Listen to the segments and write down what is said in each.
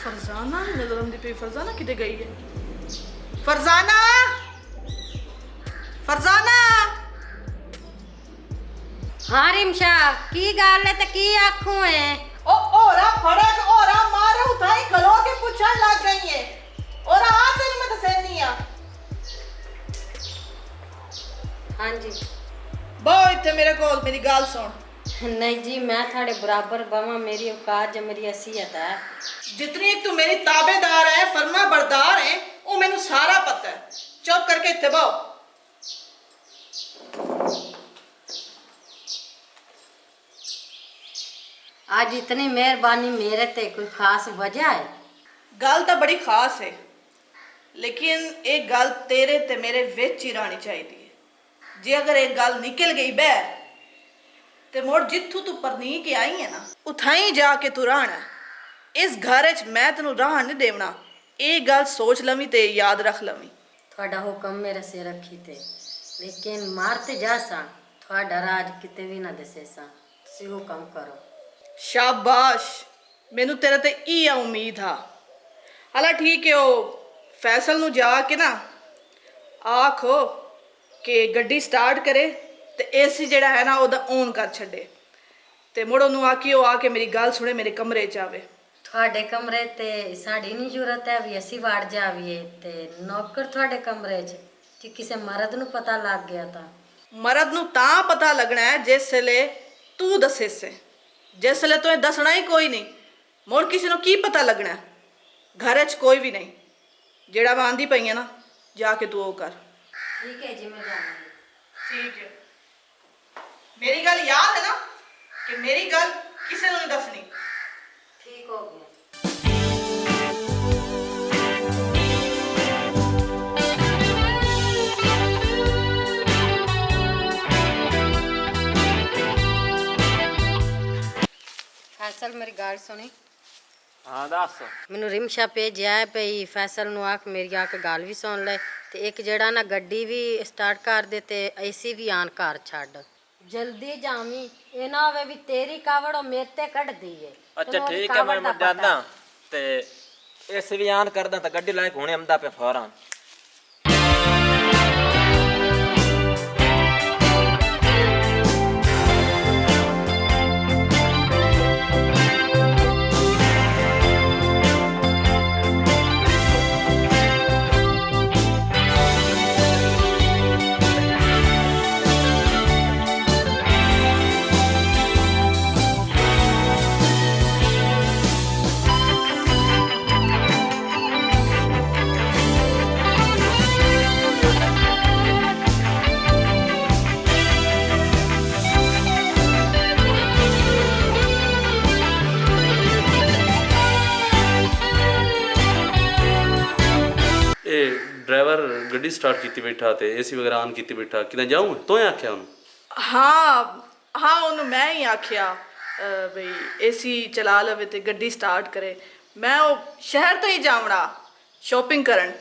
फरजाना नजर आती पई। फरजाना किते गई है? फरजाना, फरजाना। हाँ रिमशा की गल है ते की आखूं है? ओ ओरा फड़क ओरा मारे उठाई खलो के पूछन लग गई है। ओरा आ तेन मैं दसनी आ। हाँ जी। बहु इत्थे मेरे कोल मेरी गल सुन। नहीं जी मैं थाड़े बराबर बवा, मेरी औकात ज मेरी हैसियत है। जितनी तू मेरी ताबेदार है, फरमा बरदार है, वो मैनू सारा पता है। चुप करके इत्थे बहु। आज इतनी मेहरबानी मेरे ते कोई खास वजह है? गल तो बड़ी खास है, लेकिन एक गल तेरे ते मेरे विच ही रहनी चाहिए है। जे अगर एक गल निकल गई बहर ते मुड़ जिथू तू परनी के आई है ना, उथाई जाके तू रहना। इस घर च मैं तेनू रहन नहीं देवना। ये गल सोच लवी ते याद रख लवी। थोड़ा हुक्म मेरे से रखी थे, लेकिन मारते जा सा थोड़ा राज किते भी ना दसे सा। तुसी हुक्म करो। शाबाश, मैनू तेरे ते इया उम्मीद हा। हला ठीक है, वो फैसल नू जाके ना आखो कि गड्डी स्टार्ट करे ते एसी जेड़ा है ना ओदा ऑन कर छड़े ते मुड़ ओनू आखियो आके मेरी गल सुने, मेरे कमरे च आवे। थोड़े कमरे ते साड़ी नहीं जरूरत है भी असी वाड़ जावीए ते नौकर थोड़े कमरे च कि किसी मर्द नू पता लग गया था। मरद नू तां पता लगना है जिसले तू दसे से। जिसले तुहें दसना ही कोई नहीं, मुड़ किसी नू की पता लगना है? घर च कोई भी नहीं। जेड़ा मैं आंदी पई है ना, जाके तू वो कर। ठीक है जी, मैं जाऊंगी। ठीक है। मेरी गल याद है ना कि मेरी गल किसी नू नहीं दसनी। ठीक हो गया। फैसल मेरी गल सुनी। हाँ दस। मैनू रिमशा भेजा है भई फैसल नू आख मेरी आके गल भी सुन ले ते एक जड़ा ना गड्डी भी स्टार्ट कर दे ते एसी भी आन घर छड़। जल्दी जामी, ये ना होवे भी तेरी कावड़ और मेरे ते कट दी है। अच्छा ठीक है, मैं जाना ते इस भी आन करदा ते गड्डी लायक हुणे आंदा पे फौरन। ड्राइवर गड्डी स्टार्ट की बैठा तो एसी वगैरह ऑन की बैठा कि जाऊँ तो आख्या उन्होंने? हाँ हाँ, उन्होंने मैं ही आख्या बई एसी चला लवे ते गड्डी स्टार्ट करे। मैं वो शहर तो ही जावना शॉपिंग करन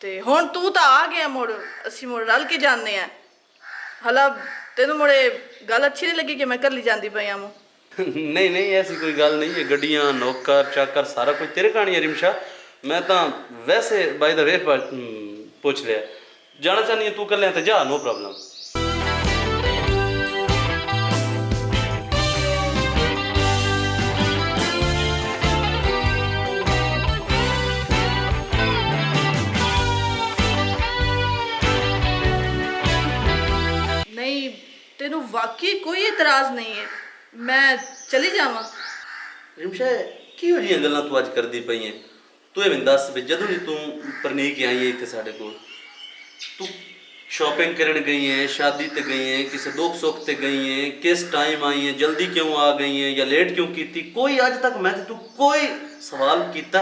ते हुण तू तो आ गया, मुड़ असी मुड़ रल के जाने हैं। हला तेनू मुड़े गल अच्छी नहीं लगी कि मैं कल्ली जांदी पई आं? नहीं नहीं, ऐसी कोई गल नहीं है। गड्डियाँ नौकर चाकर सारा कुछ तेरे कहानी है रिमशा। मैं तो वैसे बाय द वे पूछ लिया। जाना चाहनी है तू कर लिया तो जा, नो प्रॉब्लम। नहीं, तेनू वाकई कोई एतराज नहीं है? मैं चली जावां? रिमशा किहो जिहियां गल्लां तू अज करदी पई है? तू ये दस भी जदों भी तू परनीक आई है इत्थे साडे कोल, तू शॉपिंग करने गई हैं, शादी ते गई हैं, किसी दुख सुख ते गई हैं, किस टाइम आई हैं, जल्दी क्यों आ गई हैं या लेट क्यों की थी, कोई अज तक मैं तू कोई सवाल किया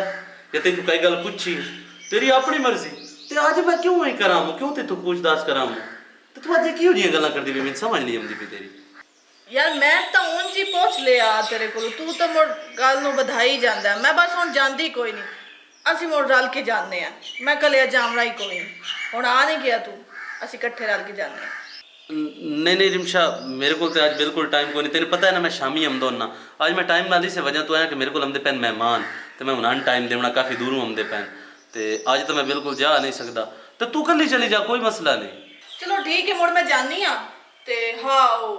या तेन कई गल पूछी? तेरी अपनी मर्जी ते अज मैं क्यों ही करा क्यों ते तू पूछताछ करा ते तू अज की हो गल्लां करदी पई? मैनूं समझ नहीं आउंदी पई तेरी। यार मैं तो ਉਂਝ ਹੀ ਪੁੱਛ ਲਿਆ ਤੇਰੇ ਕੋਲ, ਤੂੰ ਤਾਂ ਮੁੜ ਗੱਲ ਨੂੰ ਵਧਾਈ ਜਾਂਦਾ। ਮੈਂ ਬਸ ਹੁਣ ਜਾਂਦੀ ਕੋਈ ਨਹੀਂ, ਅਸੀਂ ਮੁੜ ਰਲ ਕੇ ਜਾਂਦੇ ਆ। ਮੈਂ ਕੱਲਿਆ ਜਾਵਣਾ ਹੀ ਕੋਈ ਨਹੀਂ, ਹੁਣ ਆ ਨਹੀਂ ਗਿਆ ਤੂੰ, ਅਸੀਂ ਇਕੱਠੇ ਰਲ ਕੇ ਜਾਂਦੇ ਆ। नहीं रिमशा, मेरे को तो आज बिल्कुल टाइम को नहीं। तेन पता है ना मैं शामी आमदा होना, आज मैं टाइम नाल इस वजह तो आया कि मेरे को आमदे पैन मेहमान तो मैं उन्होंने टाइम देना काफ़ी दूरों आमदे पैन, तो अज तो मैं बिल्कुल जा नहीं सकता। तो तू कल ही चली जा, कोई मसला नहीं। ਚਲੋ ਠੀਕ ਹੈ, ਮੁੜ ਮੈਂ ਜਾਂਦੀ ਆ। ਤੇ ਹਾਂ ਉਹ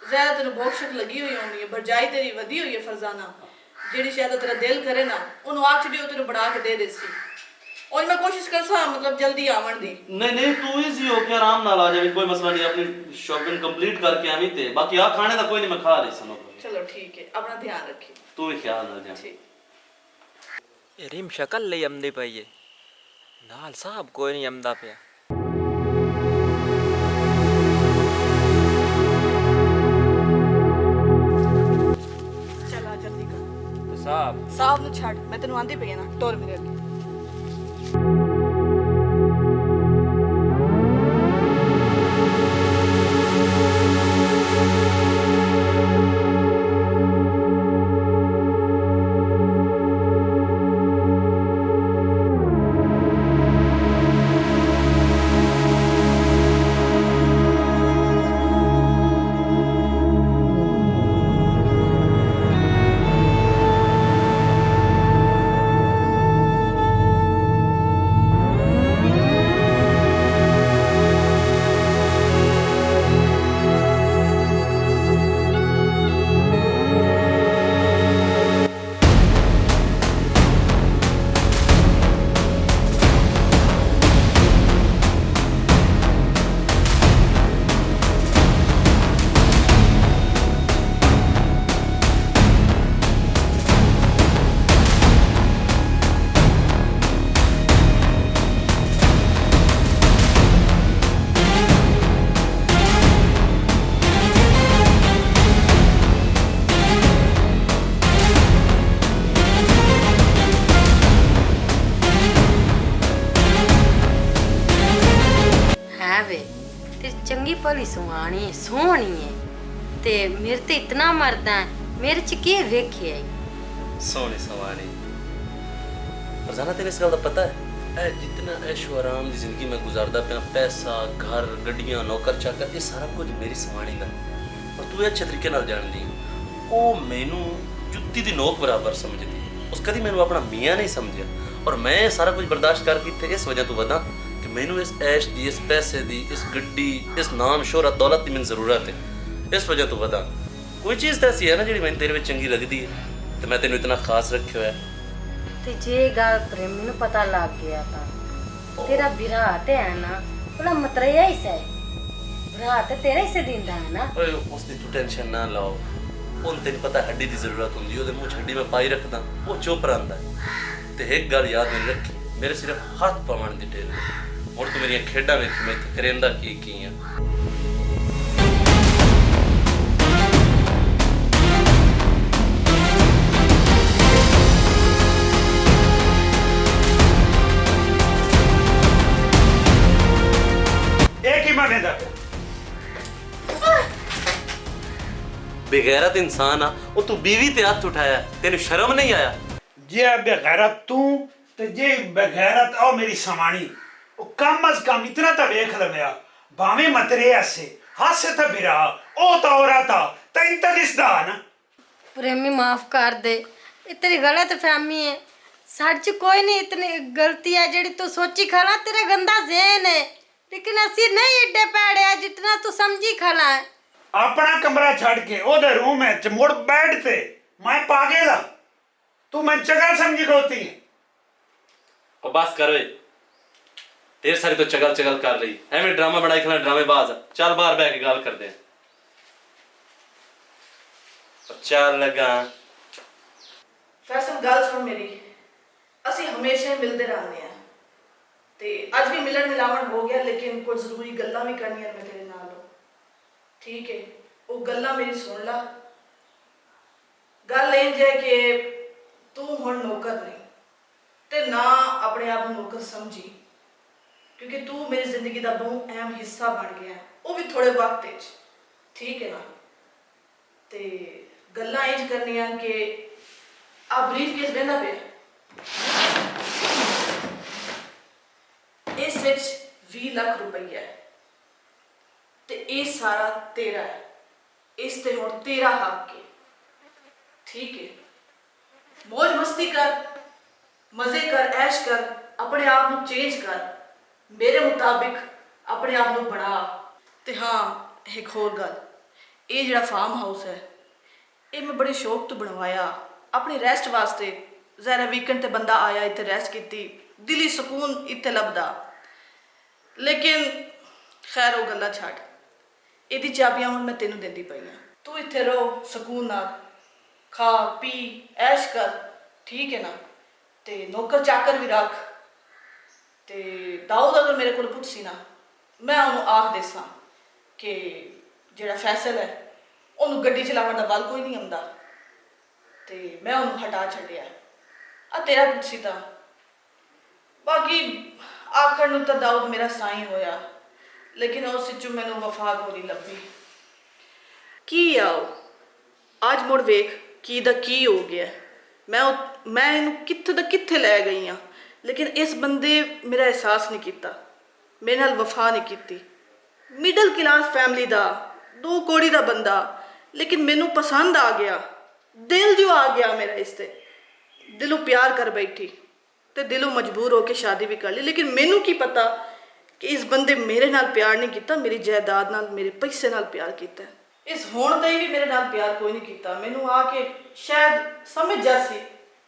ਜ਼ਿਆਦਾ ਤੈਨੂੰ ਬਹੁਤ ਸ਼ੱਕ ਲੱਗੀ ਹੋਈ ਹੋਣੀ ਹੈ, ਭਰਜਾਈ ਤੇਰੀ ਵਧੀ ਹੋਈ ਹੈ ਫਰਜ਼ਾਨਾ, ਜਿਹੜੀ ਸ਼ਾਇਦ ਤੇਰਾ ਦਿਲ ਕਰੇ ਨਾ ਉਹਨੂੰ ਆਖ ਛੱਡੀ, ਉਹ ਤੈਨੂੰ ਬਣਾ ਕੇ ਦੇ ਦੇਸੀ। और मैं कोशिश कर सा मतलब जल्दी आवन दी। नहीं नहीं तू इजी हो के आराम नाल आ जावे, कोई मसला नहीं। अपनी शॉपिंग कंप्लीट करके आवी ते बाकी आ खाने दा कोई नहीं, मैं खा रही सुनो। चलो ठीक है, अपना ध्यान रखी, तू भी ख्याल ना जा। ठीक। रिम शक्ल ले आमदी पई है, नाल साहब कोई नहीं आमदा पिया। चला जल्दी कर। साहब साहब नु छड़, मैं तेनु आंदी पई है ना, टोर मेरे अगे। चंगी भली सुहानी है, सोहनी है, ते मेरे ते इतना मरदा है, मेरे च के वेखिया सोहनी सवानी। फरजाना तेरे इस गल दा पता है, ए जितना ऐशो आराम दी जिंदगी मैं गुजारदा पिया, पैसा घर गड्डियां नौकर चाकर ये सारा कुछ मेरी सवानी दा, और तू अच्छे तरीके नाल जानदी ओ मैनू जुत्ती दी नोक बराबर समझदी, उस कदी मैनू अपना मियां नहीं समझिया, और मैं सारा कुछ बर्दाश्त करके इत्थे इस वजह तो वधा कि मैनू इस ऐश दी, इस पैसे दी, इस गड्डी, इस नाम शोहरत दौलत दी मैनू जरूरत है, इस वजह तो वधा। कोई चीज़ तो ऐसी है ना जी मैंने तेरे में चंगी लगती है, तो मैं तेन इतना खास रखे है। ते जे गल प्रेमी नू पता लग गया था, तेरा बिरा ते है ना बड़ा मतरया ही से, बिरा ते तेरा ही से दिंदा है ना। ओए उसदी तू टेंशन ना लाओ, उन तेन पता हड्डी दी जरूरत होंदी, ओदे मुंह हड्डी में पाई रखदा, वो चुप रहिंदा। ते एक गल याद नहीं रखी, मेरे सिर्फ हाथ पावन दी टेल, और तू मेरी खेडा वेख मैं इत्थे करेंदा की है। बेगैरत इंसान आ, वो तू बीवी ते हाथ उठाया, तेन शर्म नहीं आया? जे बेगैरत तू ते जे बेगैरत ओ मेरी समानी, ओ कम अज कम इतना तो वेख लवया, भावे मतरे ऐसे हासे तो बिरा ओ तो औरता तैन तो दिसदा ना। प्रेमी माफ कर दे, ये तेरी गलत फहमी है, सच कोई नहीं इतनी गलती है जेड़ी तू सोची खला, तेरा गंदा ज़हन है, लेकिन असी नहीं एडे पैड़े है जितना तू समझी खला है। अपना कमरा छड़ के ओदे रूम है च मुड़ बेड ते मैं पागल हां, तू मैं चंगा समझी खोती है। और बस कर वे, तेरे सारी तो चगल चगल कर रही, एवें ड्रामा बनाई खला, ड्रामेबाज। चल बाहर बैठ के गल करदे, चल लगा। फैसल गल सुन मेरी, ਅਸੀਂ ਹਮੇਸ਼ਾ ਹੀ ਮਿਲਦੇ ਰਹਿੰਦੇ ਆ, ਤੇ ਅੱਜ ਵੀ ਮਿਲਣ ਮਿਲਾਵਣ ਹੋ ਗਿਆ, ਲੇਕਿਨ ਕੁਝ ਜ਼ਰੂਰੀ ਗੱਲਾਂ ਵੀ ਕਰਨੀਆਂ ਮੈਂ ਤੇਰੇ ਨਾਲ। ਠੀਕ ਹੈ, ਉਹ ਗੱਲਾਂ ਮੇਰੀ ਸੁਣ ਲਾ। ਗੱਲ ਇਹ ਹੈ ਕਿ ਤੂੰ ਹੁਣ ਨੌਕਰ ਨਹੀਂ ਤੇ ਨਾ ਆਪਣੇ ਆਪ ਨੂੰ ਨੌਕਰ ਸਮਝੀ, ਕਿਉਂਕਿ ਤੂੰ ਮੇਰੀ ਜ਼ਿੰਦਗੀ ਦਾ ਬਹੁਤ ਅਹਿਮ ਹਿੱਸਾ ਬਣ ਗਿਆ, ਉਹ ਵੀ ਥੋੜੇ ਵਕਤ ਵਿੱਚ। ਠੀਕ ਹੈ ਨਾ? ਤੇ ਗੱਲਾਂ ਇੰਜ ਕਰਨੀਆਂ ਕਿ ਆ ਬਰੀਫ ਕੇਸ ਵੇਂਦਾ ਪਿਆ, ਇਸ ਵਿੱਚ 20 ਲੱਖ ਰੁਪਈਆ ਹੈ ਤੇ ਇਹ ਸਾਰਾ ਤੇਰਾ ਹੈ, ਇਸ ਤੇ ਹੁਣ ਤੇਰਾ ਹੱਕ ਹੈ। ਠੀਕ ਹੈ? ਮौज ਮਸਤੀ ਕਰ, ਮਜ਼ੇ ਕਰ, ਐਸ਼ ਕਰ, ਆਪਣੇ ਆਪ ਨੂੰ ਚੇਂਜ ਕਰ, ਮੇਰੇ ਮੁਤਾबिक ਆਪਣੇ ਆਪ ਨੂੰ ਬਣਾ। ਤੇ ਹਾਂ, ਇੱਕ ਹੋਰ ਗੱਲ, ਇਹ ਜਿਹੜਾ ਫਾਰਮ ਹਾਊਸ ਹੈ ਇਹ ਮੈਂ ਬੜੇ ਸ਼ੌਕ ਤੋਂ ਬਣਵਾਇਆ ਆਪਣੀ ਰੈਸਟ ਵਾਸਤੇ। ਜ਼ਰਾ ਵੀਕਐਂਡ ਤੇ ਬੰਦਾ ਆਇਆ, ਇੱਥੇ ਰੈਸਟ ਕੀਤੀ, ਦਿਲੀ ਸਕੂਨ ਇੱਥੇ ਲੱਭਦਾ। ਲੇਕਿਨ ਖੈਰ ਉਹ ਗੱਲਾਂ ਛੱਡ, ਇਹਦੀ ਚਾਬੀਆਂ ਹੁਣ ਮੈਂ ਤੈਨੂੰ ਦਿੰਦੀ ਪਈ ਹਾਂ। ਤੂੰ ਇੱਥੇ ਰਹੋ ਸਕੂਨ ਨਾਲ, ਖਾ ਪੀ ਐਸ਼ ਕਰ। ਠੀਕ ਹੈ ਨਾ? ਤੇ ਨੌਕਰ ਚਾਕਰ ਵੀ ਰੱਖ। ਤੇ ਦਾਊਦ ਅਗਰ ਮੇਰੇ ਕੋਲ ਪੁੱਛੀ ਨਾ, ਮੈਂ ਉਹਨੂੰ ਆਖ ਦੇਸਾਂ ਕਿ ਜਿਹੜਾ ਫੈਸਲ ਹੈ ਉਹਨੂੰ ਗੱਡੀ ਚਲਾਉਣ ਦਾ ਬਲ ਕੋਈ ਨਹੀਂ ਆਉਂਦਾ ਤੇ ਮੈਂ ਉਹਨੂੰ ਹਟਾ ਛੱਡਿਆ। ਆ ਤੇਰਾ ਪੁੱਛੀ ਤਾਂ ਬਾਕੀ ਆਖਰ ਨੂੰ ਤਾਂ ਦਾਊਦ ਮੇਰਾ ਸਾਈਂ ਹੋਇਆ, ਲੇਕਿਨ ਉਸ ਵਿੱਚੋਂ ਮੈਨੂੰ ਵਫਾ ਕੋਈ ਲੱਭੀ। ਕੀ ਆਓ ਅੱਜ ਮੁੜ ਵੇਖ ਕੀ ਦਾ ਕੀ ਹੋ ਗਿਆ। ਮੈਂ ਇਹਨੂੰ ਕਿੱਥੇ ਦਾ ਕਿੱਥੇ ਲੈ ਗਈ ਹਾਂ, ਲੇਕਿਨ ਇਸ ਬੰਦੇ ਮੇਰਾ ਅਹਿਸਾਸ ਨਹੀਂ ਕੀਤਾ, ਮੇਰੇ ਨਾਲ ਵਫਾ ਨਹੀਂ ਕੀਤੀ। ਮਿਡਲ ਕਲਾਸ ਫੈਮਿਲੀ ਦਾ 2 ਕੌੜੀ ਦਾ ਬੰਦਾ, ਲੇਕਿਨ ਮੈਨੂੰ ਪਸੰਦ ਆ ਗਿਆ, ਦਿਲ ਜੋ ਆ ਗਿਆ ਮੇਰਾ ਇਸ ਤੇ, ਦਿਲੋਂ ਪਿਆਰ ਕਰ ਬੈਠੀ ਤੇ ਦਿਲੋਂ ਮਜਬੂਰ ਹੋ ਕੇ ਸ਼ਾਦੀ ਵੀ ਕਰ ਲਈ। ਲੇਕਿਨ ਮੈਨੂੰ ਕੀ ਪਤਾ ਕਿ ਇਸ ਬੰਦੇ ਮੇਰੇ ਨਾਲ ਪਿਆਰ ਨਹੀਂ ਕੀਤਾ, ਮੇਰੀ ਜਾਇਦਾਦ ਨਾਲ, ਮੇਰੇ ਪੈਸੇ ਨਾਲ ਪਿਆਰ ਕੀਤਾ। ਇਸ ਹੁਣ ਤਾਈਂ ਵੀ ਮੇਰੇ ਨਾਲ ਪਿਆਰ ਕੋਈ ਨਹੀਂ ਕੀਤਾ। ਮੈਨੂੰ ਆ ਕੇ ਸ਼ਾਇਦ ਸਮਝ ਜਾ ਸੀ,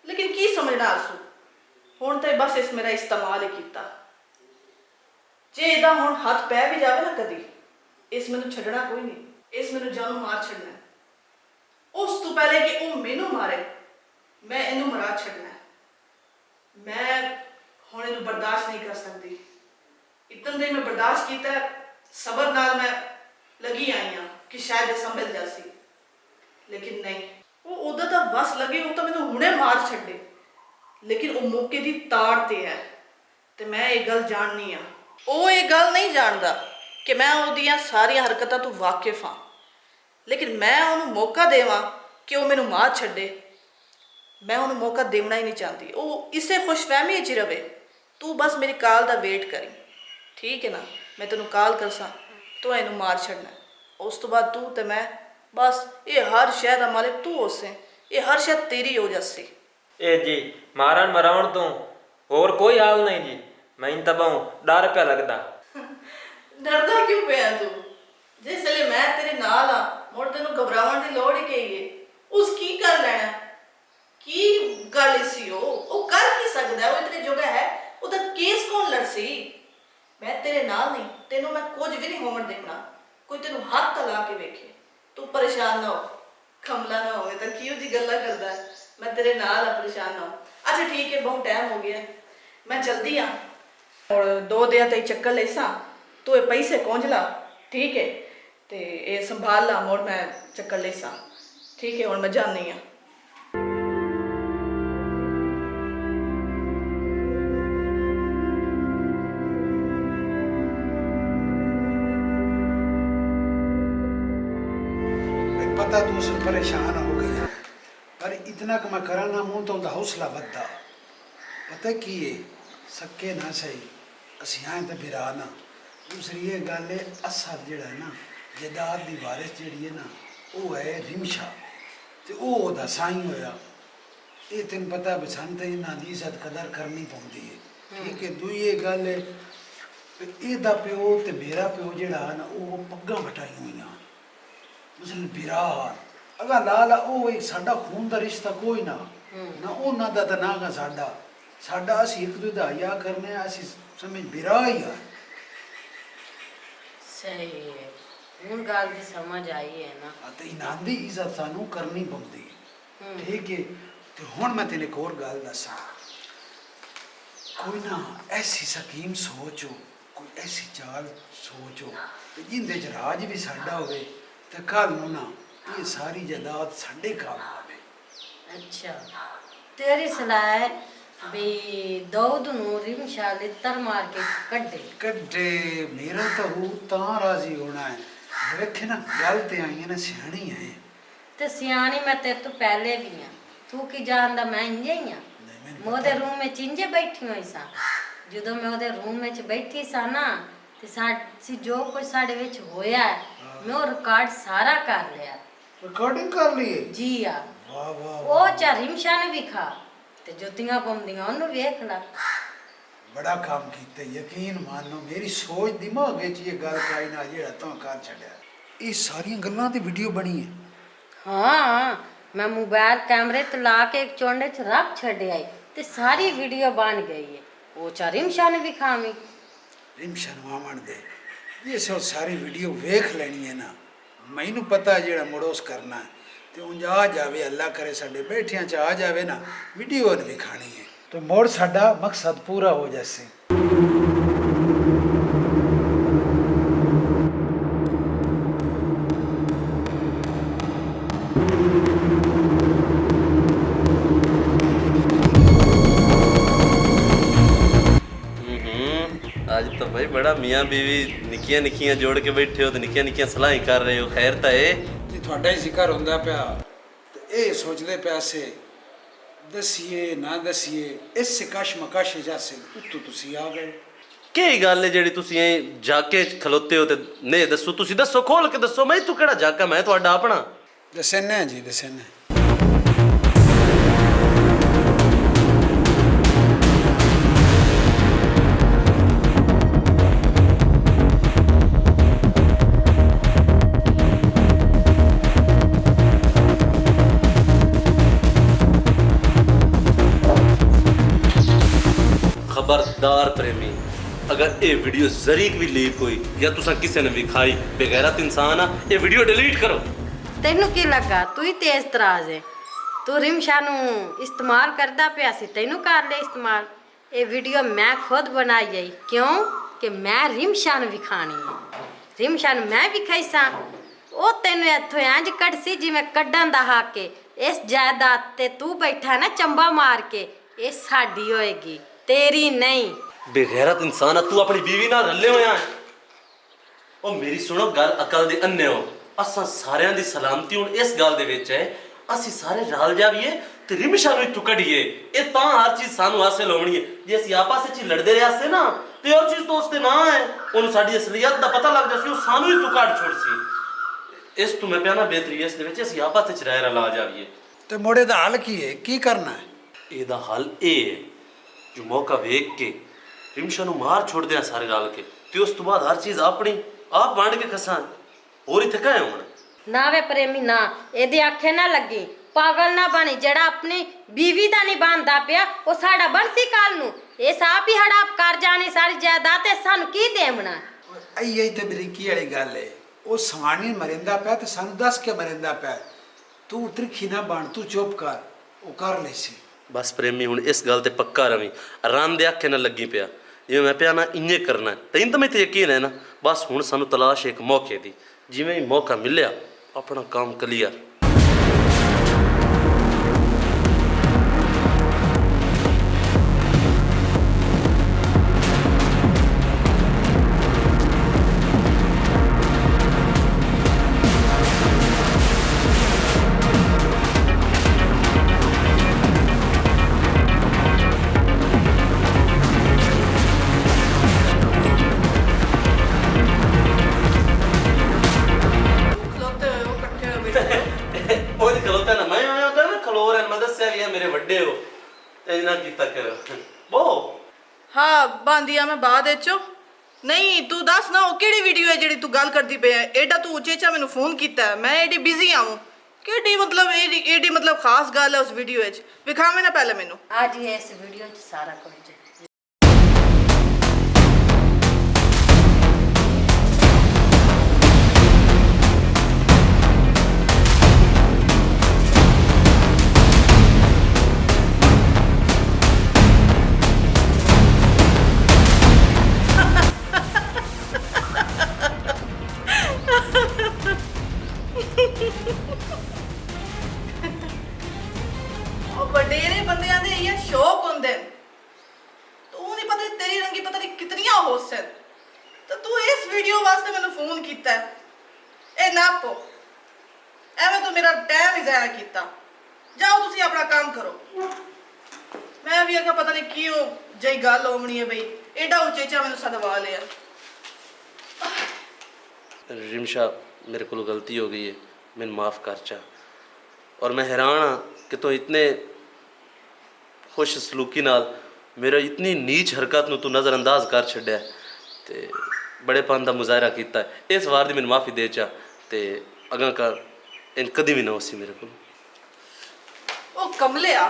ਲੇਕਿਨ ਕੀ ਸਮਝਣਾ ਆਸੂ, ਹੁਣ ਤਾਂ ਬਸ ਇਸ ਮੇਰਾ ਇਸਤੇਮਾਲ ਹੀ ਕੀਤਾ। ਜੇ ਇਹਦਾ ਹੁਣ ਹੱਥ ਪੈ ਵੀ ਜਾਵੇ ਨਾ ਕਦੀ, ਇਸ ਮੈਨੂੰ ਛੱਡਣਾ ਕੋਈ ਨਹੀਂ, ਇਸ ਮੈਨੂੰ ਜਾਨੋਂ ਮਾਰ ਛੱਡਣਾ। ਉਸ ਤੋਂ ਪਹਿਲੇ ਕਿ ਉਹ ਮੈਨੂੰ ਮਾਰੇ, ਮੈਂ ਇਹਨੂੰ ਮਰਾ ਛੱਡਣਾ। ਮੈਂ ਹੁਣ ਇਹਨੂੰ ਬਰਦਾਸ਼ਤ ਨਹੀਂ ਕਰ ਸਕਦੀ। ਇਤਨ ਦੇ ਮੈਂ ਬਰਦਾਸ਼ਤ ਕੀਤਾ, ਸਬਰ ਨਾਲ ਮੈਂ ਲੱਗੀ ਆਈ ਹਾਂ ਕਿ ਸ਼ਾਇਦ ਇਹ ਸੰਭਲ ਜਾਸੀ, ਲੇਕਿਨ ਨਹੀਂ। ਉਹ ਉਹਦਾ ਤਾਂ ਬਸ ਲੱਗੇ, ਉਹ ਤਾਂ ਮੈਨੂੰ ਹੁਣੇ ਮਾਰ ਛੱਡੇ, ਲੇਕਿਨ ਉਹ ਮੌਕੇ ਦੀ ਤਾੜ ਤੇ ਹੈ ਤੇ ਮੈਂ ਇਹ ਗੱਲ ਜਾਣਨੀ ਆ। ਉਹ ਇਹ ਗੱਲ ਨਹੀਂ ਜਾਣਦਾ ਕਿ ਮੈਂ ਉਹਦੀਆਂ ਸਾਰੀਆਂ ਹਰਕਤਾਂ ਤੋਂ ਵਾਕਿਫ ਹਾਂ, ਲੇਕਿਨ ਮੈਂ ਉਹਨੂੰ ਮੌਕਾ ਦੇਵਾਂ ਕਿ ਉਹ ਮੈਨੂੰ ਮਾਰ ਛੱਡੇ, ਮੈਂ ਉਹਨੂੰ ਮੌਕਾ ਦੇਣਾ ਹੀ ਨਹੀਂ ਚਾਹੁੰਦੀ। ਉਹ ਇਸੇ ਖੁਸ਼ਫਹਿਮੀ 'ਚ ਰਵੇ। ਤੂੰ ਬਸ ਮੇਰੀ ਕਾਲ ਦਾ ਵੇਟ ਕਰੀ। ਠੀਕ ਹੈ ਨਾ? ਮੈਂ ਤੈਨੂੰ ਕਾਲ ਕਰਸਾਂ, ਤੂੰ ਇਹਨੂੰ ਮਾਰ ਛੱਡਣਾ। ਉਸ ਤੋਂ ਬਾਅਦ ਤੂੰ ਤੇ ਮੈਂ, ਬਸ ਇਹ ਹਰ ਸ਼ੈ ਦਾ ਮਾਲਿਕ ਤੂੰ ਹੋਸੇ, ਇਹ ਹਰ ਸ਼ੈ ਤੇਰੀ ਹੋ ਜਾਸੀ। ਇਹ ਜੀ ਮਾਰਨ ਮਰਾਉਣ ਤੋਂ ਹੋਰ ਕੋਈ ਹਾਲ ਨਹੀਂ ਜੀ। ਮੈਨੂੰ ਤਾਂ ਬਹੁਤ ਡਰ ਪਿਆ ਲੱਗਦਾ। ਡਰਦਾ ਕਿਉਂ ਪਿਆ ਤੂੰ? ਜਿਸ ਵੇਲੇ ਮੈਂ ਤੇਰੇ ਨਾਲ ਆ, ਮੁੜ ਤੈਨੂੰ ਘਬਰਾਉਣ ਦੀ ਲੋੜ ਹੀ ਕੀ ਹੈ? ਉਸ ਕੀ ਕਰ ਲੈਣਾ? ਕੀ ਗੱਲ ਸੀ? ਉਹ ਕਰ ਕੀ ਸਕਦਾ? ਉਹ ਇਤਨੇ ਜੋਗਾ ਹੈ, ਉਹਦਾ ਕੇਸ ਕੌਣ ਲੜ ਸੀ? ਮੈਂ ਤੇਰੇ ਨਾਲ ਨਹੀਂ, ਤੈਨੂੰ ਮੈਂ ਕੁਝ ਵੀ ਨਹੀਂ ਹੋਣ ਦੇਣਾ। ਕੋਈ ਤੈਨੂੰ ਹੱਥ ਲਾ ਕੇ ਵੇਖੇ, ਤੂੰ ਪਰੇਸ਼ਾਨ ਨਾ ਹੋ, ਖਮਲਾ ਨਾ ਹੋਵੇ ਤਾਂ ਕਿਉਂ ਜੀ ਗੱਲਾਂ ਕਰਦਾ? ਮੈਂ ਤੇਰੇ ਨਾਲ ਆ, ਪਰੇਸ਼ਾਨ ਨਾ ਹੋ। ਅੱਛਾ ਠੀਕ ਹੈ, ਬਹੁਤ ਟਾਈਮ ਹੋ ਗਿਆ, ਮੈਂ ਜਲਦੀ ਆ। और 2 दिन तक चक्कर लेसा, तू ये पैसे कौंज ला। ठीक है? तो ये संभाल ला, मोड़ मैं चक्कर लेसा। ठीक है? और मैं जानी हाँ। पता तू उससे परेशान हो गया, पर इतना कि मैं करा ना मुंह तो उनका हौसला बद्दा। पता की है, सक्के ना सही ਅਸੀਂ ਆਏ ਤਾਂ ਬਿਰਾ ਨਾ। ਦੂਸਰੀ ਇਹ ਗੱਲ ਹੈ, ਅਸਲ ਜਿਹੜਾ ਹੈ ਨਾ ਜਾਇਦਾਦ ਦੀ ਵਾਰਿਸ ਜਿਹੜੀ ਹੈ ਨਾ, ਉਹ ਹੈ ਰਿਮਸ਼ਾ, ਤੇ ਉਹ ਉਹਦਾ ਸਾਈਂ ਹੋਇਆ। ਇਹ ਤੈਨੂੰ ਪਤਾ ਵੀ ਸਾਨੂੰ ਤਾਂ ਇਹਨਾਂ ਦੀ ਇੱਜ਼ਤ ਕਦਰ ਕਰਨੀ ਪਾਉਂਦੀ ਹੈ। ਠੀਕ ਹੈ? ਦੂਈ ਇਹ ਗੱਲ ਹੈ, ਇਹਦਾ ਪਿਓ ਤੇ ਮੇਰਾ ਪਿਓ ਜਿਹੜਾ ਨਾ, ਉਹ ਪੱਗਾਂ ਵਟਾਈ ਹੋਈਆਂ। ਮਸਲ ਬਿਰਾ ਅਗਾ ਲਾਲ ਉਹ ਇੱਕ ਸਾਡਾ ਖੂਨ ਦਾ ਰਿਸ਼ਤਾ ਕੋਈ ਨਾ, ਨਾ ਉਹਨਾਂ ਦਾ ਤਾਂ ਨਾ ਗਾ ਸਾਡਾ। ਸਾਡਾ ਅਸੀਂ ਇੱਕ ਦੂਜੇ ਦਾ ਹਿਆ ਕਰਨੇ ਆ, ਅਸੀਂ ਸਮਝ ਬਿਰਾ ਹੀ ਆ। ਸਹੀ ਹੈ, ਹੁਣ ਗੱਲ ਦੀ ਸਮਝ ਆਈ ਹੈ ਨਾ। ਤੇ ਇਹਨਾਂ ਦੀ ਇੱਜ਼ਤ ਸਾਨੂੰ ਕਰਨੀ ਪਉਂਦੀ। ਠੀਕ ਹੈ? ਤੇ ਹੁਣ ਮੈਂ ਤੈਨੂੰ ਇੱਕ ਹੋਰ ਗੱਲ ਦੱਸਾਂ। कोई ना ऐसी स्कीम सोचो, कोई ऐसी चाल सोचो कि जिंदे च राज भी साडा होवे ते कल नूं ना ये सारी जायदाद साडे काम आवे। अच्छा तेरी सलाह है भी दाऊद नूं रिमशा लित्तर मार के कड्डे। कड्डे मेरा तो रूह तां राजी होना है। देखे ना गल ते आई है ना, सियाणी है। ते सियानी मैं तेरे तो पहले भी हाँ, तू की जानदा मैं इंजे ही हाँ। मैं ਉਹਦੇ रूम में इंजे बैठी हुई सा, ਜਦੋਂ मैं ਉਹਦੇ रूम में बैठी सा ना ਤੇ ਸਾਡੀ ਜੋ ਕੁਝ ਸਾਡੇ ਵਿੱਚ ਹੋਇਆ ਹੈ ਮੈਂ ਉਹ ਰਿਕਾਰਡ ਸਾਰਾ ਕਰ ਲਿਆ। रिकॉर्डिंग कर ली है? ਜੀ ਆ वाह वाह ਉਹ ਚਾ ਰਿਮਸ਼ਾ ਨੇ ਵੀ ਖਾ ਤੇ ਜੁੱਤੀਆਂ ਪਾਉਂਦੀਆਂ ਉਹਨੂੰ ਵੇਖ ਲਾ। बड़ा काम कीते, यकीन मानो मेरी सोच दिमाग ਵਿੱਚ ਇਹ ਗੱਲ ਕਾਈ ਨਾ ਜਿਹੜਾ ਤਾਂ ਕਰ ਛੱਡਿਆ। ਇਹ ਸਾਰੀਆਂ ਗੱਲਾਂ ਤੇ ਵੀਡੀਓ ਬਣੀ ਹੈ। ਹਾਂ ਮੈਂ ਮੋਬਾਈਲ ਕੈਮਰੇ ਤੇ ਲਾ ਕੇ ਇੱਕ ਚੋਂਡੇ 'ਚ ਰੱਖ ਛੱਡਿਆ ਈ ਤੇ ਸਾਰੀ ਵੀਡੀਓ ਬਣ ਗਈ ਹੈ। ਉਹ ਚਾ ਰਿਮਸ਼ਾ ਨੇ ਵੀ ਖਾਵੀ। ਰਿਮਸ਼ਨ ਮਾਮਣ ਦੇ ਇਹ ਸੋ ਸਾਰੀ ਵੀਡੀਓ ਵੇਖ ਲੈਣੀ ਹੈ ਨਾ, ਮੈਨੂੰ ਪਤਾ ਜਿਹੜਾ ਮੋੜੋਸ ਕਰਨਾ ਹੈ ਤੇ ਉਂਝ ਆ ਜਾਵੇ, ਅੱਲਾ ਕਰੇ ਸਾਡੇ ਬੈਠਿਆਂ ਚ ਆ ਜਾਵੇ ਨਾ ਵੀਡੀਓ ਨੇ ਵਿਖਾਣੀ ਹੈ ਤੇ ਮੋੜ ਸਾਡਾ ਮਕਸਦ ਪੂਰਾ ਹੋ ਜਾਸੇ। आज तो भाई बड़ा मियाँ बीवी निक्कियां निक्कियां जोड़ के बैठे हो तो निक्कियां निक्कियां सलाह कर रहे हो। खैर तो है ਜੇ ਤੁਹਾਡਾ ਹੀ ਜ਼ਿਕਰ ਹੁੰਦਾ ਪਿਆ ਤੇ ਇਹ ਸੋਚਦੇ ਪਿਆ ਸੇ ਦਸੀਏ ਨਾ ਦਸੀਏ ਇਸ ਕਸ਼ਮਕਸ਼ ਜਾਸੇ ਉੱਤੋਂ ਤੁਸੀਂ ਆ ਗਏ। ਕੀ ਗੱਲ ਹੈ ਜਿਹੜੀ ਤੁਸੀਂ ਐ ਜਾ ਕੇ ਖਲੋਤੇ ਹੋ ਤੇ ਨਹੀਂ ਦੱਸੋ, ਤੁਸੀਂ ਦੱਸੋ, ਖੋਲ ਕੇ ਦੱਸੋ। ਮੈਂ ਤੂੰ ਕਿਹੜਾ ਜਾਕਾ, ਮੈਂ ਤੁਹਾਡਾ ਆਪਣਾ। ਦਸਨੇ ਜੀ ਦਸਨੇ। खबरदार प्रेमी, अगर ये वीडियो जरीक भी लीक हुई या तुसा किसी ने भी खाई बेगैरत इंसान आ, ये वीडियो डिलीट करो। ਤੈਨੂੰ ਕੀ ਲੱਗਾ ਤੂੰ ਹੀ ਤੇਜ਼ ਤਰਾਜ਼ ਹੈ। ਤੂੰ ਰਿਮਸ਼ਾ ਨੂੰ ਇਸਤੇਮਾਲ ਕਰਦਾ ਪਿਆ ਸੀ, ਤੈਨੂੰ ਕਰ ਲਿਆ ਇਸਤੇਮਾਲ। ਇਹ ਵੀਡੀਓ ਮੈਂ ਖੁਦ ਬਣਾਈ ਹੈ। ਕਿਉਂ ਕਿ ਮੈਂ ਰਿਮਸ਼ਾ ਨੂੰ ਵਿਖਾਣੀ ਹੈ। ਰਿਮਸ਼ਾ ਨੂੰ ਮੈਂ ਵਿਖਾਈ ਸਾਂ, ਉਹ ਤੈਨੂੰ ਇੱਥੋਂ ਇੰਜ ਕੱਢ ਸੀ ਜਿਵੇਂ ਕੱਢਣ ਦਾ ਹੱਕ ਹੈ। ਇਸ ਜਾਇਦਾਦ ਤੇ ਤੂੰ ਬੈਠਾ ਨਾ ਚੰਬਾ ਮਾਰ ਕੇ, ਇਹ ਸਾਡੀ ਹੋਏਗੀ, तेरी नहीं। बेगैरत इंसान तू अपनी बीवी नाल रले होया है। ओ मेरी सुनो गल, अकल दे अन्ने हो। असां सारियां दी सलामती हुण इस गल दे विच है, ਅਸੀਂ ਸਾਰੇ ਰਲ ਜਾਵੀਏ ਤੇ ਰਿਮਸ਼ਾ ਨੂੰ ਇੱਥੋਂ ਕੱਢੀਏ। ਇਹ ਤਾਂ ਹਰ ਚੀਜ਼ ਸਾਨੂੰ ਹਾਸਲ ਹੋਣੀ ਹੈ। ਜੇ ਅਸੀਂ ਆਪਸ ਵਿੱਚ ਲੜਦੇ ਰਿਆਸੇ ਨਾ ਤੇ ਹੋਰ ਚੀਜ਼ ਤਾਂ ਉਸ ਤੇ ਨਾ ਹੈ, ਉਹਨੂੰ ਸਾਡੀ ਅਸਲੀਅਤ ਦਾ ਪਤਾ ਲੱਗ ਜਾਸੀ, ਉਹ ਸਾਨੂੰ ਇੱਥੋਂ ਕੱਢ ਛੋੜ ਸੀ। ਇਸ ਤੋਂ ਮੈਂ ਪਿਆ ਨਾ ਬਿਹਤਰੀ ਇਸ ਦੇ ਵਿੱਚ ਅਸੀਂ ਆਪਸ ਵਿੱਚ ਰਹਿ ਰਲਾ ਜਾਵੀਏ। ਤੇ ਮੋੜੇ ਦਾ ਹੱਲ ਕੀ ਹੈ, ਕੀ ਕਰਨਾ ਹੈ? ਇਹਦਾ ਹੱਲ ਇਹ ਹੈ ਜੋ ਮੌਕਾ ਵੇਖ ਕੇ ਰਿਮਸ਼ਾ ਨੂੰ ਮਾਰ ਛੋੜਦੇ ਆ ਸਾਰੇ ਰਲ ਕੇ ਤੇ ਉਸ ਤੋਂ ਬਾਅਦ ਹਰ ਚੀਜ਼ ਆਪਣੀ ਆਪ ਵੰਡ ਕੇ ਖਸਾਂ। ਹੋਰ ਇੱਥੇ ਕਾਇ ਹੋਣ ਨਾ ਵੇ ਪ੍ਰੇਮੀ ਨਾ, ਇਹਦੇ ਆਖੇ ਨਾ ਲੱਗੀ, ਪਾਗਲ ਨਾ ਬਣੀ। ਜਿਹੜਾ ਆਪਣੀ ਬੀਵੀ ਦਾ ਨਹੀਂ ਬਣਦਾ ਪਿਆ ਉਹ ਸਾਡਾ ਬਣਸੀ ਕੱਲ ਨੂੰ। ਇਹ ਸਾਪ ਹੀ ਹੜਾਪ ਕਰ ਜਾਣੀ ਸਾਰੀ ਜਾਇਦਾਦ ਤੇ ਸਾਨੂੰ ਕੀ ਦੇਵਣਾ। ਆਈ ਤੇ ਬਰੀਕੀ ਵਾਲੀ ਗੱਲ ਹੈ। ਉਹ ਸਵਾਣੀ ਮਰਿੰਦਾ ਪਿਆ ਤੇ ਸਾਨੂੰ ਦੱਸ ਕੇ ਮਰਿੰਦਾ ਪਿਆ। ਤੂੰ ਤ੍ਰਿਖੀ ਨਾ ਬਣ, ਤੂੰ ਚੁੱਪ ਕਰ, ਉਹ ਕਰ ਲੈ ਸੀ। बस प्रेमी हुण इस गल ते पक्का रवी, आराम दे आखे ना लगी पिया। जिवें मैं पिया ना इं करना तैन तो मैं यकीन है ना। बस हुण सानू तलाश एक मौके दी, जिवें ही मौका मिलिया अपना काम क्लियर। हाँ बांधिया मैं बाद नहीं तू दस ना वो केड़ी वीडियो है जेड़ी तू गल करदी पे है। एडा तू उचेचा मैनू फोन कीता है, मैं एडी बिजी आऊं केडी मतलब एडी मतलब खास गल है उस वीडियो विच विखावे ना पहले मैनू। आज ये इस वीडियो च सारा कुछ ਵਡੇਰੇ ਬੰਦਿਆਂ ਦੇ ਇਹ ਸ਼ੌਕ ਹੁੰਦੇ ਨੇ। ਤੂੰ ਨਹੀਂ ਪਤਾ ਤੇਰੀ ਰੰਗੀ ਪਤਾ ਨਹੀਂ ਕਿਤਨੀਆਂ ਹੋਸਨ ਤਾਂ ਤੂੰ ਇਸ ਵੀਡੀਓ ਵਾਸਤੇ ਮੈਨੂੰ ਫੋਨ ਕੀਤਾ ਹੈ। ਇਹ ਨਾ ਪੋ ਐਵੇਂ ਤੂੰ ਮੇਰਾ ਟਾਈਮ ਹੀ ਜ਼ਾਇਆ ਕੀਤਾ। ਜਾਓ ਤੁਸੀਂ ਆਪਣਾ ਕੰਮ ਕਰੋ। ਮੈਂ ਵੀ ਅੱਗਾ ਪਤਾ ਨਹੀਂ ਕੀ ਉਹ ਜਈ ਗੱਲ ਹੋਣੀ ਹੈ ਬਈ ਐਡਾ ਉਚੇਚਾ ਮੈਨੂੰ ਸਦਵਾ ਲਿਆ। रिमशा मेरे को गलती हो गई है, मैंने माफ़ कर चा। और मैं हैरान हाँ कि तो इतने खुश सलूकी नाल मेरा इतनी नीच हरकत नूं तू नज़रअंदाज कर छड्या ते बड़े पन दा मुजाहरा कीता है। इस वार दी मैंने माफ़ी दे चा ते अगां का इन कदी भी ना होसी मेरे को। ਉਹ ਕਮਲਿਆ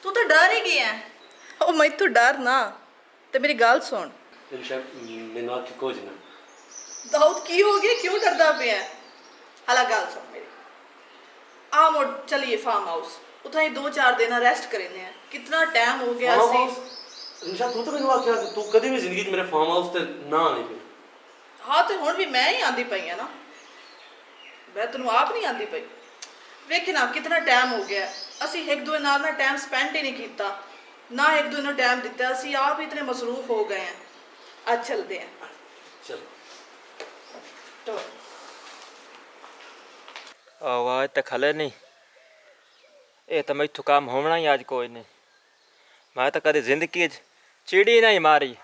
ਤੂੰ ਤਾਂ ਡਰ ਹੀ ਗਿਆ ਹੈ। ਉਹ ਮੈਥੋਂ ਡਰ ਨਾ ਤੇ ਮੇਰੀ ਗੱਲ ਸੁਣ। रिमशा मैनू आखे कुछ ना ਦਾਊਦ ਕੀ ਹੋ ਗਿਆ ਕਿਉਂ ਡਰਦਾ ਪਿਆ ਹੈ? ਹਲਾ ਗੱਲ ਸੁਣ ਮੇਰੀ ਆ ਮੋੜ ਚਲਿਏ ਫਾਰਮ ਹਾਊਸ ਉਥੇ ਹੀ 2-4 ਦਿਨ ਰੈਸਟ ਕਰਨੇ ਆ। ਕਿੰਨਾ ਟਾਈਮ ਹੋ ਗਿਆ ਸੀ। रिमशा तू तो मैनू आख्या कि तू कदी भी जिंदगी च मेरे फार्म हाउस ते ना आनी फिर। ਹਾਂ ਤੇ ਹੁਣ ਵੀ ਮੈਂ ਹੀ ਆਂਦੀ ਪਈ ਆ ਨਾ। ਮੈਂ ਤੈਨੂੰ ਆਪ ਨਹੀਂ ਆਂਦੀ ਪਈ। ਵੇਖ ਨਾ ਕਿੰਨਾ ਟਾਈਮ ਹੋ ਗਿਆ। ਅਸੀਂ ਇੱਕ ਦੂਜੇ ਨਾਲ ਨਾ ਟਾਈਮ ਸਪੈਂਡ ਹੀ ਨਹੀਂ ਕੀਤਾ ਨਾ ਇੱਕ ਦੂਜੇ ਨੂੰ ਟਾਈਮ ਦਿੱਤਾ। ਅਸੀਂ ਆਪ ਇਤਨੇ ਮਸਰੂਫ ਹੋ ਗਏ ਆ। ਅੱਜ ਚਲਦੇ ਆ। चल तो ਆਵਾਜ਼ ਤਾਂ ਖਲੇ ਨਹੀਂ। ਇਹ ਤਾਂ ਮੈਥੋਂ ਕੰਮ ਹੋਣਾ ਹੀ ਅੱਜ ਕੋਈ ਨਹੀਂ। ਮੈਂ ਤਾਂ ਕਦੇ ਜ਼ਿੰਦਗੀ 'ਚ ਚਿੜੀ ਨਹੀਂ ਮਾਰੀ।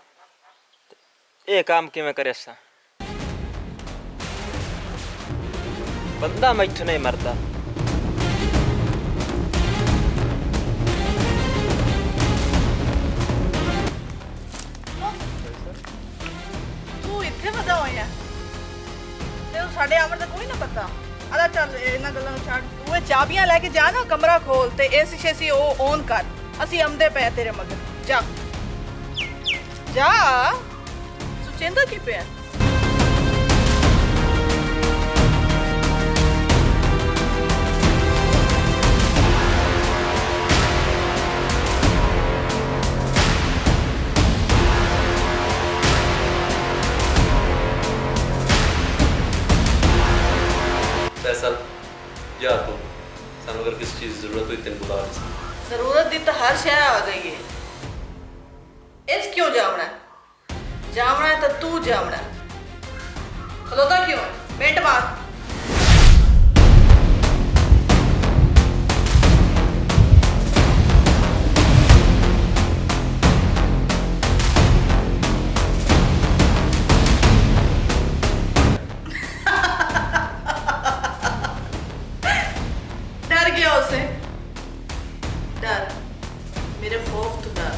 ਇਹ ਕੰਮ ਕਿਵੇਂ ਕਰੇ ਸਾਂ? ਬੰਦਾ ਮੈਥੋਂ ਨਹੀਂ ਮਰਦਾ। ਤੂੰ ਇੱਥੇ ਵਦਾ ਹੋਇਆ ਤੇ ਸਾਡੇ ਆਮਰ ਦਾ ਕੋਈ ਨਾ ਪਤਾ। ਆਦਾ ਚੱਲ ਇਹਨਾਂ ਗੱਲਾਂ ਨੂੰ ਛੱਡ। ਤੂੰ ਇਹ ਚਾਬੀਆਂ ਲੈ ਕੇ ਜਾ ਨਾ ਕਮਰਾ ਖੋਲ ਤੇ ਇਹ ਸ਼ੀਸ਼ੇ ਸੀ ਉਹ ਔਨ ਕਰ। ਅਸੀਂ ਆਮਦੇ ਪਏ ਤੇਰੇ ਮਗਰ। ਜਾ ਜਾ ਸੁਚੇਂਦਾ ਕੀ ਪਿਆ। फैसल जा तू सानू अगर किसी चीज़ की जरूरत हो तेन बुला ले। ਜ਼ਰੂਰਤ ਦੀ ਤਾਂ ਹਰ ਸ਼ੈ ਆ ਗਈ ਹੈ। ਇਸ ਕਿਉਂ ਜਾਵਣਾ ਜਾਵਣਾ ਹੈ ਤਾਂ ਤੂੰ ਜਾਵਣਾ। ਖਲੋਤਾ ਕਿਉਂ ਮਿੰਟ ਬਾਅਦ। डर गया उसे। डर मेरे खौफ तो डर।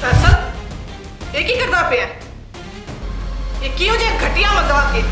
फैसल ये की करता पे ये की हो जाए घटिया मजाक के।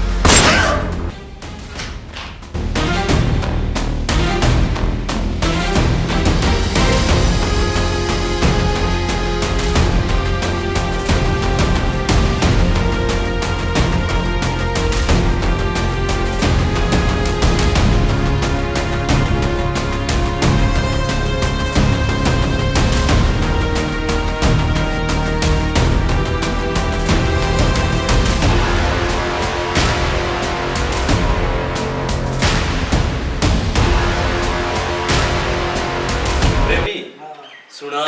सुना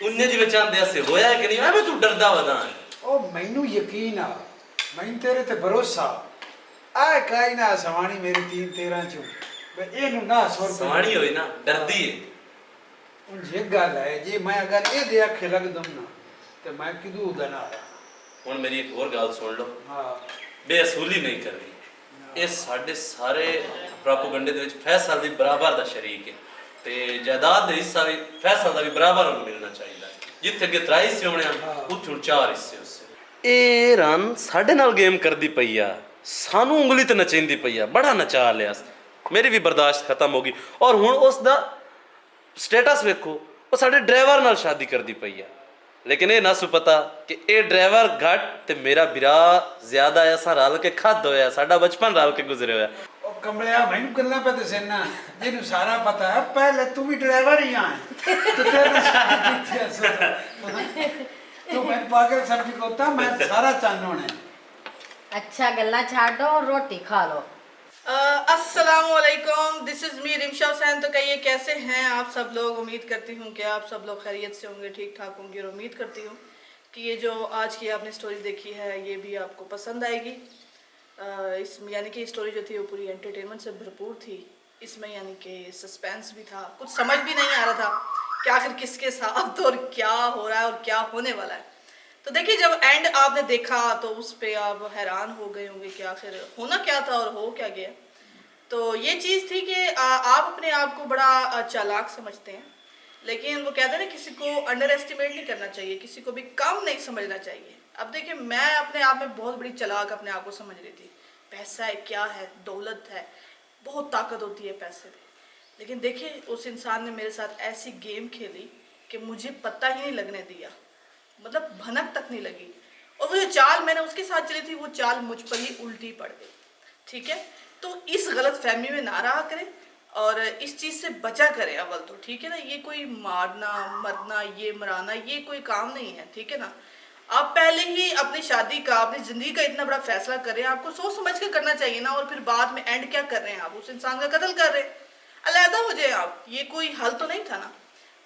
उन्ने जी बचांदे से होया कि नहीं? मैं तू डरदा वदा ਉਹ ਮੈਨੂੰ ਯਕੀਨ ਆ, ਮੈਨੂੰ ਤੇਰੇ ਤੇ ਭਰੋਸਾ ਆ। ਕਾਈ ਨਾ ਸਵਾਣੀ ਮੇਰੀ 3-13 ਚੋਂ ਬਈ ਇਹਨੂੰ ਨਾ ਸੁਰ ਸਵਾਣੀ ਹੋਈ ਨਾ ਡਰਦੀ ਹੈ। ਹੁਣ ਜੇ ਗੱਲ ਹੈ ਜੇ ਮੈਂ ਅਗਰ ਇਹ ਦੇ ਅੱਖੇ ਲੱਗ ਦਮ ਨਾ ਤੇ ਮੈਂ ਕਿਦੂ ਦਾ ਨਾ ਹੁਣ ਮੇਰੀ ਇੱਕ ਹੋਰ ਗੱਲ ਸੁਣ ਲਓ। ਹਾਂ ਬੇਅਸੂਲੀ ਨਹੀਂ ਕਰਨੀ। ਇਹ ਸਾਡੇ ਸਾਰੇ ਪ੍ਰੋਪਗੈਂਡੇ ਦੇ ਵਿੱਚ ਫੈਸਲ ਦੀ ਬਰਾਬਰ ਦਾ ਸ਼ਰੀਕ ਹੈ ਤੇ ਜਾਇਦਾਦ ਦਾ ਹਿੱਸਾ ਵੀ ਫੈਸਲ ਦਾ ਵੀ ਬਰਾਬਰ ਉਹਨੂੰ ਮਿਲਣਾ ਚਾਹੀਦਾ ਹੈ। ਜਿੱਥੇ ਕਿ 3 ਹਿੱਸੇ ਹੋਣੇ ਹਨ ਉੱਥੇ 4 ਹਿੱਸੇ ਉਸੇ। ਇਹ ਰਨ ਸਾਡੇ ਨਾਲ ਗੇਮ ਕਰਦੀ ਪਈ ਆ, ਸਾਨੂੰ ਉਂਗਲੀ ਤੇ ਨਚਾਉਂਦੀ ਪਈ ਆ, ਬੜਾ ਨਚਾ ਲਿਆ। ਮੇਰੀ ਵੀ ਬਰਦਾਸ਼ਤ ਖਤਮ ਹੋ ਗਈ। ਔਰ ਹੁਣ ਉਸ ਦਾ ਸਟੇਟਸ ਵੇਖੋ, ਉਹ ਸਾਡੇ ਡਰਾਈਵਰ ਨਾਲ ਸ਼ਾਦੀ ਕਰਦੀ ਪਈ ਆ। ਲੇਕਿਨ ਇਹ ਨਾ ਸੁ ਪਤਾ ਕਿ ਇਹ ਡਰਾਈਵਰ ਘੱਟ ਤੇ ਮੇਰਾ ਵਿਰਾ ਜ਼ਿਆਦਾ ਆ। ਅਸਾਂ ਰਲ ਕੇ ਖਾਦ ਹੋਇਆ, ਸਾਡਾ ਬਚਪਨ ਰਲ ਕੇ ਗੁਜ਼ਰਿਆ ਹੋਇਆ। ਉਹ ਕਮਲਿਆ ਮੈਨੂੰ ਗੱਲਾਂ ਪੈ ਦੱਸੇ ਨਾ ਜਿਹਨੂੰ ਸਾਰਾ ਪਤਾ ਹੈ। ਪਹਿਲੇ ਤੂੰ ਵੀ ਡਰਾਈਵਰ ਹੀ ਆ ਤੇ ਤੇਰੇ ਨਾਲ ਸ਼ਾਦੀ ਕੀਤੀ ਅਸਲ ਤੂੰ ਮੈਂ ਪਾਗਲ ਸਬਜ਼ੀ ਕੋਤਾ ਮੈਂ ਸਾਰਾ ਚੰਨ ਹੋਣਾ अच्छा गल्ला छाड़ो और रोटी खा लो। अस्सलाम वालेकुम, this is me Rimsha Hussain. तो कहिए कैसे हैं आप सब लोग। उम्मीद करती हूँ कि आप सब लोग खैरियत से होंगे, ठीक ठाक होंगे, और उम्मीद करती हूँ कि ये जो आज की आपने स्टोरी देखी है ये भी आपको पसंद आएगी। इसमें यानी कि स्टोरी जो थी वो पूरी एंटरटेनमेंट से भरपूर थी। इसमें यानी कि सस्पेंस भी था, कुछ समझ भी नहीं आ रहा था कि आखिर किसके साथ और क्या हो रहा है और क्या होने वाला है। तो देखिए जब एंड आपने देखा तो उस पे आप हैरान हो गए होंगे कि आखिर होना क्या था और हो क्या गया। तो ये चीज़ थी कि आप अपने आप को बड़ा चालाक समझते हैं, लेकिन वो कहते हैं ना किसी को अंडर एस्टिमेट नहीं करना चाहिए, किसी को भी कम नहीं समझना चाहिए। अब देखिए मैं अपने आप में बहुत बड़ी चालाक अपने आप को समझ रही थी। पैसा है, क्या है, दौलत है, बहुत ताकत होती है पैसे में। लेकिन देखिए उस इंसान ने मेरे साथ ऐसी गेम खेली कि मुझे पता ही नहीं लगने दिया, मतलब भनक तक नहीं लगी। और वो जो चाल मैंने उसके साथ चली थी वो चाल मुझ पर ही उल्टी पड़ गई। ठीक है, तो इस गलत फहमी में ना रहा करें और इस चीज़ से बचा करें अव्वल तो। ठीक है ना, ये कोई मारना मरना ये मराना ये कोई काम नहीं है। ठीक है ना, आप पहले ही अपनी शादी का अपनी ज़िंदगी का इतना बड़ा फैसला करें, आपको सोच समझ के करना चाहिए ना। और फिर बाद में एंड क्या कर रहे हैं, आप उस इंसान का कत्ल कर रहे हैं, अलहदा हो जाए आप, ये कोई हल तो नहीं था ना।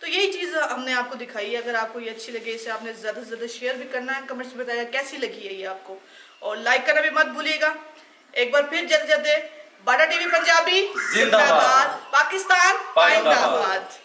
तो यही चीज़ हमने आपको दिखाई है। अगर आपको ये अच्छी लगे इसे आपने ज़्यादा से ज़्यादा शेयर भी करना है, कमेंट्स में बताइएगा कैसी लगी है ये आपको, और लाइक करना भी मत भूलिएगा। एक बार फिर जल्द बाटा टीवी पंजाबी जिंदाबाद, पाकिस्तान पाइंदाबाद। जिंदाबाद।